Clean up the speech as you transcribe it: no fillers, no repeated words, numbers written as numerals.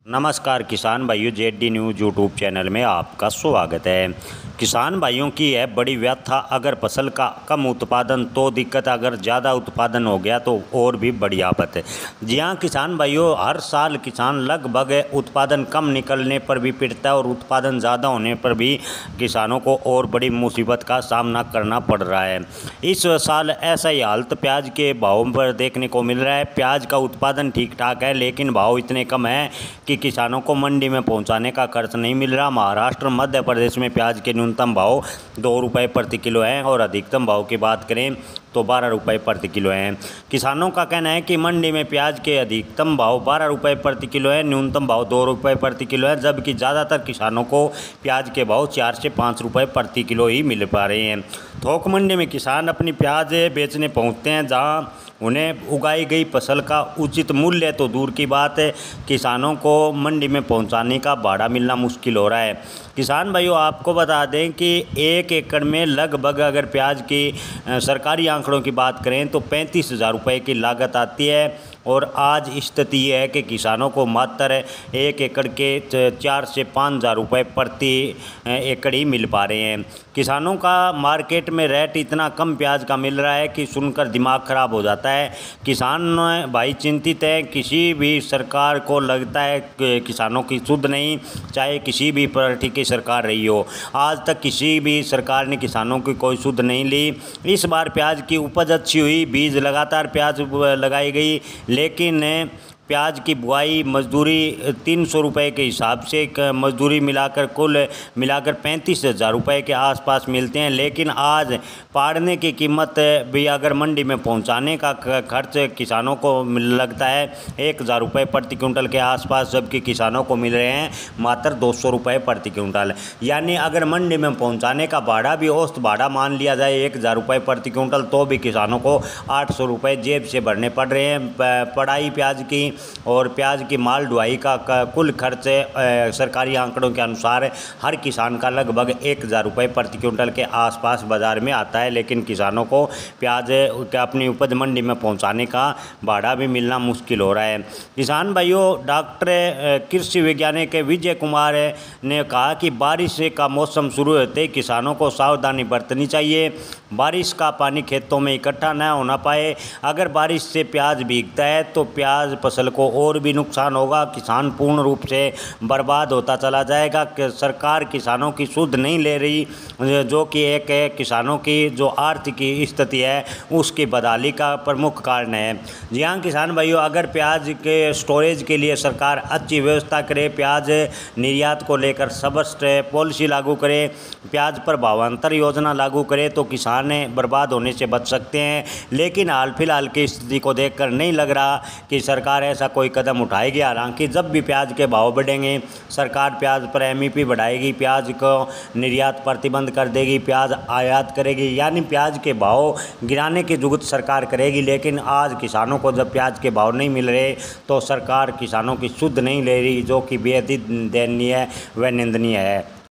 नमस्कार किसान भाइयों, जेडी न्यूज़ यूट्यूब चैनल में आपका स्वागत है। किसान भाइयों की है बड़ी व्यथा। अगर फसल का कम उत्पादन तो दिक्कत, अगर ज़्यादा उत्पादन हो गया तो और भी बड़ी आफत है। जी हाँ किसान भाइयों, हर साल किसान लगभग उत्पादन कम निकलने पर भी पिटता है और उत्पादन ज़्यादा होने पर भी किसानों को और बड़ी मुसीबत का सामना करना पड़ रहा है। इस साल ऐसा ही हालत प्याज के भाव पर देखने को मिल रहा है। प्याज का उत्पादन ठीक ठाक है लेकिन भाव इतने कम है कि किसानों को मंडी में पहुंचाने का खर्च नहीं मिल रहा। महाराष्ट्र मध्य प्रदेश में प्याज के न्यूनतम भाव 2 रुपये प्रति किलो हैं और अधिकतम भाव की बात करें तो 12 रुपये प्रति किलो हैं। किसानों का कहना है कि मंडी में प्याज के अधिकतम भाव 12 रुपये प्रति किलो है, न्यूनतम भाव 2 रुपये प्रति किलो है, जबकि ज़्यादातर किसानों को प्याज के भाव 4 से 5 रुपये प्रति किलो ही मिल पा रहे हैं। थोक मंडी में किसान अपनी प्याज बेचने पहुँचते हैं, जहाँ उन्हें उगाई गई फसल का उचित मूल्य तो दूर की बात है, किसानों को मंडी में पहुंचाने का भाड़ा मिलना मुश्किल हो रहा है। किसान भाइयों, आपको बता दें कि 1 एकड़ में लगभग अगर प्याज की सरकारी आंकड़ों की बात करें तो 35,000 रुपये की लागत आती है और आज स्थिति ये है कि किसानों को मात्र 1 एकड़ के 4 से 5,000 रुपये प्रति एकड़ ही मिल पा रहे हैं। किसानों का मार्केट में रेट इतना कम प्याज का मिल रहा है कि सुनकर दिमाग ख़राब हो जाता है। किसान भाई चिंतित हैं। किसी भी सरकार को लगता है कि किसानों की सुध नहीं, चाहे किसी भी पार्टी की सरकार रही हो, आज तक किसी भी सरकार ने किसानों की कोई सुध नहीं ली। इस बार प्याज की उपज अच्छी हुई, बीज लगातार प्याज लगाई गई, लेकिन प्याज की बुआई मजदूरी 300 रुपये के हिसाब से मजदूरी मिलाकर कुल मिलाकर 35,000 रुपये के आसपास मिलते हैं। लेकिन आज पाड़ने की कीमत भी अगर मंडी में पहुंचाने का खर्च किसानों को लगता है 1,000 रुपये प्रति क्विंटल के आसपास, जबकि किसानों को मिल रहे हैं मात्र 200 रुपये प्रति क्विंटल। यानी अगर मंडी में पहुंचाने का भाड़ा भी औसत भाड़ा मान लिया जाए 1,000 रुपये प्रति क्विंटल, तो भी किसानों को 800 रुपये जेब से भरने पड़ रहे हैं। पढ़ाई प्याज की और प्याज की माल ढुआई का कुल खर्च सरकारी आंकड़ों के अनुसार हर किसान का लगभग 1,000 रुपये प्रति क्विंटल के आसपास बाज़ार में आता है, लेकिन किसानों को प्याज अपनी उपज मंडी में पहुंचाने का भाड़ा भी मिलना मुश्किल हो रहा है। किसान भाइयों, डॉक्टर कृषि वैज्ञानिक विजय कुमार ने कहा कि बारिश का मौसम शुरू होते किसानों को सावधानी बरतनी चाहिए। बारिश का पानी खेतों में इकट्ठा न होना पाए। अगर बारिश से प्याज भीगता है तो प्याज फसल को और भी नुकसान होगा, किसान पूर्ण रूप से बर्बाद होता चला जाएगा। सरकार किसानों की सुध नहीं ले रही, जो कि एक किसानों की जो आर्थिक स्थिति है उसकी बदहाली का प्रमुख कारण है। जी हाँ किसान भाइयों, अगर प्याज के स्टोरेज के लिए सरकार अच्छी व्यवस्था करे, प्याज निर्यात को लेकर स्पष्ट पॉलिसी लागू करे, प्याज पर भावांतर योजना लागू करे, तो किसान बर्बाद होने से बच सकते हैं। लेकिन हाल फिलहाल की स्थिति को देखकर नहीं लग रहा कि सरकार ऐसा कोई कदम उठाएगी। हालांकि जब भी प्याज के भाव बढ़ेंगे, सरकार प्याज पर एमईपी बढ़ाएगी, प्याज को निर्यात प्रतिबंध कर देगी, प्याज आयात करेगी, यानी प्याज के भाव गिराने की जुगत सरकार करेगी। लेकिन आज किसानों को जब प्याज के भाव नहीं मिल रहे तो सरकार किसानों की सुध नहीं ले रही, जो कि बेहद दयनीय व निंदनीय है।